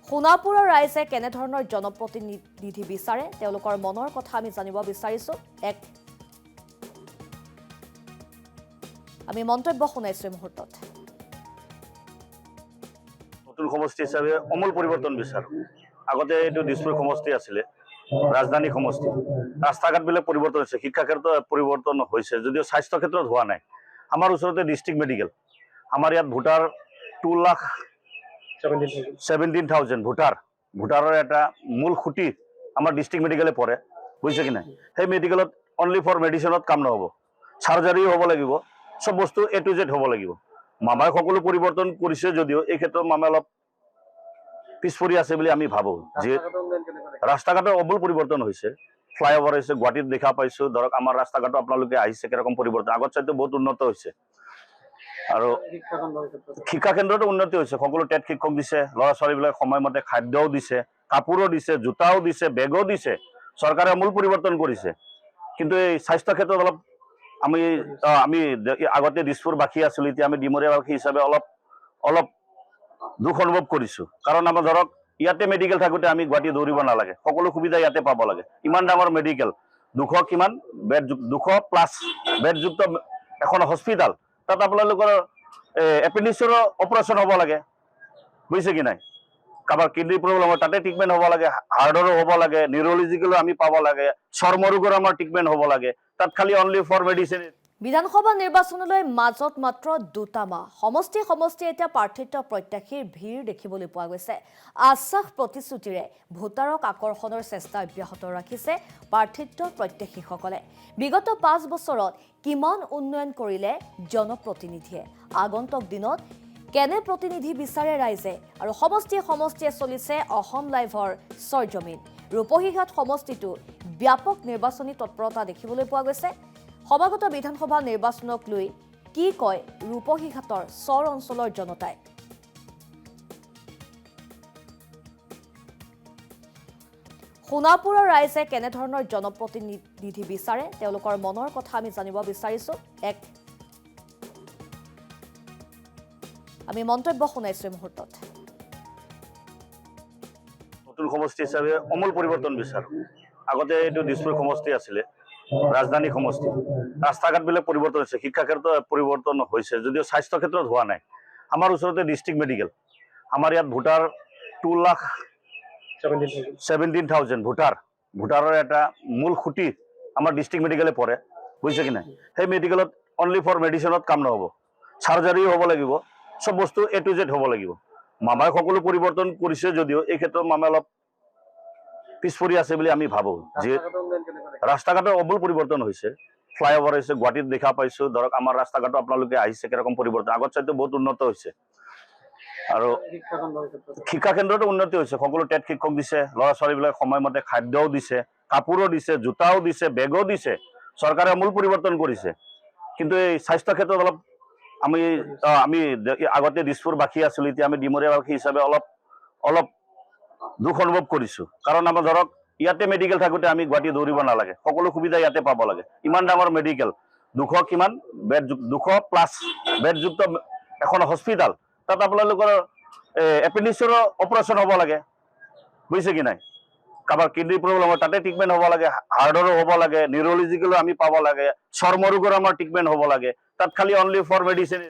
সোণাপুৰৰ ৰাইজে কেনেধৰণৰ জনপ্ৰতিনিধি বিচাৰে তেওঁলোকৰ মনৰ কথা আমি জানিব বিচাৰিছো আমি মন্তব্য শুনাইছো এই মুহূৰ্তত নতুন সমষ্টি হিচাপে অমূল পৰিৱৰ্তন বিচাৰো আগতে এইটো দিছপুৰ সমষ্টি আছিলে ৰাজধানী সমষ্টি ৰাস্তা ঘাটবিলাক পৰিৱৰ্তন হৈছে শিক্ষা ক্ষেত্ৰত পৰিৱৰ্তন হৈছে যদিও স্বাস্থ্য ক্ষেত্ৰত হোৱা নাই আমাৰ ওচৰতে ডিষ্ট্ৰিক্ট মেডিকেল আমাৰ ইয়াত ভোটাৰ 2,17,000 ভোটাৰৰ এটা মূল খুঁটি আমাৰ ডিষ্ট্ৰিক্ট মেডিকেলে পৰে বুজিছে কি নাই সেই মেডিকেলত অনলি ফৰ মেডিচিনত কাম নহ'ব চাৰ্জাৰীও হ'ব লাগিব সব বস্তু A to Z হ'ব লাগিব মামাই সকলো পৰিৱৰ্তন কৰিছে যদিও এই ক্ষেত্ৰত মামাই অলপ পিছপৰি আছে বুলি আমি ভাবো যে ৰাস্তা ঘাটৰ অমূল পৰিৱৰ্তন হৈছে ফ্লাইঅভাৰ হৈছে গুৱাহাটীত দেখা পাইছো ধৰক আমাৰ ৰাস্তা ঘাটো আপোনালোকে আহিছে কিৰকম পৰিৱৰ্তন আগত চাইতে বহুত উন্নত হৈছে আৰু শিক্ষা কেন্দ্ৰটো উন্নতি হৈছে সকলো টেট শিক্ষক দিছে ল'ৰা ছোৱালীবিলাক সময়মতে খাদ্যও দিছে কাপোৰো দিছে জোতাও দিছে বেগো দিছে চৰকাৰে অমূল পৰিৱৰ্তন কৰিছে কিন্তু এই স্বাস্থ্য ক্ষেত্ৰত অলপ আমি আগতে দিছপুৰ বাসী আছিলো এতিয়া আমি ডিমৰীয়া বাসী হিচাপে অলপ দুখ অনুভৱ কৰিছো কাৰণ আমাৰ ধৰক ইয়াতে মেডিকেল থাকোতে আমি গুৱাহাটী দৌৰিব নালাগে সকলো সুবিধা ইয়াতে পাব লাগে ইমান ডাঙৰ মেডিকেল 200 কিমান বেড 200 প্লাছ বেডযুক্ত এখন হস্পিটাল তাত আপোনালোকৰ এপেণ্ডিক্সৰ অপাৰেশ্যন হ'ব লাগে বুজিছে কি নাই কাৰোবাৰ কিডনি প্ৰব্লেম হয় তাতে ট্ৰিটমেণ্ট হ'ব লাগে হাৰ্টৰো হ'ব লাগে নিউৰলজিকেলো আমি পাব লাগে চৰ্ম ৰোগৰ আমাৰ ট্ৰিটমেণ্ট হ'ব লাগে তাত খালি অনলি ফৰ মেডিচিন বিধানসভা নিৰ্বাচনলৈ মাজত মাত্ৰ 2টা মাহ সমষ্টি এতিয়া প্ৰাৰ্থিত্ব প্ৰত্যাশীৰ ভিৰ দেখিবলৈ পোৱা গৈছে আশ্বাস প্ৰতিশ্ৰুতিৰে ভোটাৰক আকৰ্ষণৰ চেষ্টা অব্যাহত ৰাখিছে প্ৰাৰ্থিত্ব প্ৰত্যাশীসকলে বিগত 5 বছৰত কিমান উন্নয়ন কৰিলে জনপ্ৰতিনিধিয়ে আগন্তুক দিনত কেনে প্ৰতিনিধি বিচাৰে ৰাইজে আৰু সমষ্টিয়ে চলিছে অসম লাইভৰ সৰজমিন ৰূপহীঘাট সমষ্টিটো ব্যাপক নিৰ্বাচনী তৎপৰতা দেখিবলৈ পোৱা গৈছে সমাগত বিধানসভা নিৰ্বাচনক লৈ কি কয় ৰূপহীঘাটৰ চৰ অঞ্চলৰ জনতাই সোণাপুৰৰ ৰাইজে কেনেধৰণৰ জনপ্ৰতিনিধি বিচাৰে তেওঁলোকৰ মনৰ কথা আমি জানিব বিচাৰিছো আমি মন্তব্য শুনাইছো এই মুহূৰ্তত নতুন সমষ্টি হিচাপে অমূল পৰিৱৰ্তন বিচাৰো আগতে এইটো দিছপুৰ সমষ্টি আছিলে ৰাজধানী সমষ্টি ৰাস্তা ঘাটবিলাক পৰিৱৰ্তন হৈছে শিক্ষা ক্ষেত্ৰত পৰিৱৰ্তন হৈছে যদিও স্বাস্থ্য ক্ষেত্ৰত হোৱা নাই আমাৰ ওচৰতে ডিষ্ট্ৰিক্ট মেডিকেল আমাৰ ইয়াত ভোটাৰ 2,17,000 ভোটাৰৰ এটা মূল খুঁটি আমাৰ ডিষ্ট্ৰিক্ট মেডিকেলে পৰে বুজিছে কি নাই সেই মেডিকেলত অনলি ফৰ মেডিচিনত কাম নহ'ব চাৰ্জাৰীও হ'ব লাগিব সব বস্তু A to Z হ'ব লাগিব মামাই সকলো পৰিৱৰ্তন কৰিছে যদিও এই ক্ষেত্ৰত মামাই অলপ পিছপৰি আছে বুলি আমি ভাবো যে ৰাস্তা ঘাটৰ অমূল পৰিৱৰ্তন হৈছে ফ্লাইঅভাৰ হৈছে গুৱাহাটীত দেখা পাইছো ধৰক আমাৰ ৰাস্তা ঘাটো আপোনালোকে আহিছে কিৰকম পৰিৱৰ্তন আগত চাইতে বহুত উন্নত হৈছে আৰু শিক্ষা কেন্দ্ৰটো উন্নতি হৈছে সকলো টেট শিক্ষক দিছে ল'ৰা ছোৱালীবিলাক সময়মতে খাদ্যও দিছে কাপোৰো দিছে জোতাও দিছে বেগো দিছে চৰকাৰে অমূল পৰিৱৰ্তন কৰিছে কিন্তু এই স্বাস্থ্য ক্ষেত্ৰত অলপ আমি আগতে দিছপুৰ বাসী আছিলো এতিয়া আমি ডিমৰীয়া বাসী হিচাপে অলপ দুখ অনুভৱ কৰিছো কাৰণ আমাৰ ধৰক ইয়াতে মেডিকেল থাকোতে আমি গুৱাহাটী দৌৰিব নালাগে সকলো সুবিধা ইয়াতে পাব লাগে ইমান ডাঙৰ মেডিকেল 200 কিমান বেড 200 প্লাছ বেডযুক্ত এখন হস্পিটাল তাত আপোনালোকৰ এপেণ্ডিক্সৰ অপাৰেশ্যন হ'ব লাগে বুজিছে কি নাই কাৰোবাৰ কিডনি প্ৰব্লেম হয় তাতে ট্ৰিটমেণ্ট হ'ব লাগে হাৰ্টৰো হ'ব লাগে নিউৰলজিকেলো আমি পাব লাগে চৰ্ম ৰোগৰ আমাৰ ট্ৰিটমেণ্ট হ'ব লাগে তাত খালি অনলি ফৰ মেডিচিন